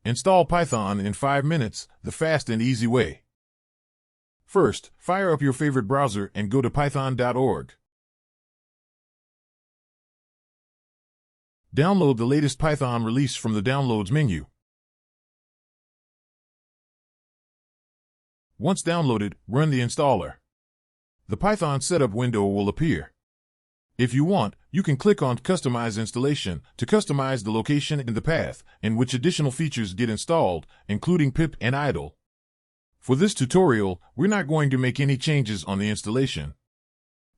Install Python in 5 minutes, the fast and easy way. First, fire up your favorite browser and go to python.org. Download the latest Python release from the Downloads menu. Once downloaded, run the installer. The Python setup window will appear. If you want, you can click on Customize Installation to customize the location and the path in which additional features get installed, including pip and idle. For this tutorial, we're not going to make any changes on the installation.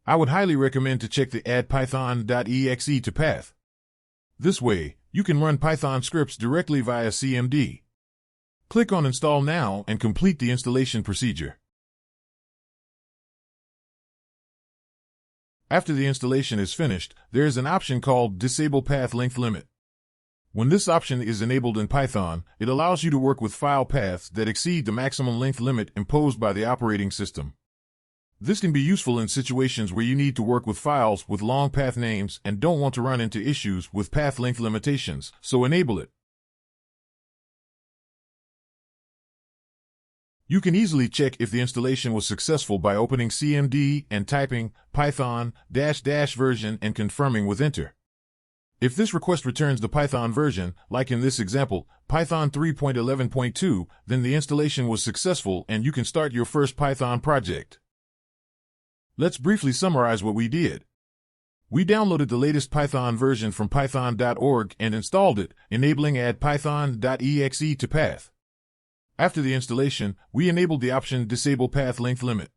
I would highly recommend to check the Add python.exe to path. This way, you can run Python scripts directly via CMD. Click on Install Now and complete the installation procedure. After the installation is finished, there is an option called Disable Path Length Limit. When this option is enabled in Python, it allows you to work with file paths that exceed the maximum length limit imposed by the operating system. This can be useful in situations where you need to work with files with long path names and don't want to run into issues with path length limitations, so enable it. You can easily check if the installation was successful by opening CMD and typing python --version and confirming with Enter. If this request returns the Python version, like in this example, Python 3.11.2, then the installation was successful and you can start your first Python project. Let's briefly summarize what we did. We downloaded the latest Python version from python.org and installed it, enabling Add python.exe to path. After the installation, we enabled the option Disable Path Length Limit.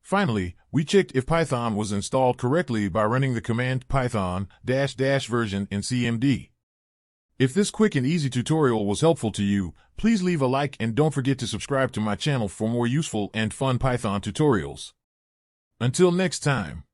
Finally, we checked if Python was installed correctly by running the command python --version in CMD. If this quick and easy tutorial was helpful to you, please leave a like and don't forget to subscribe to my channel for more useful and fun Python tutorials. Until next time.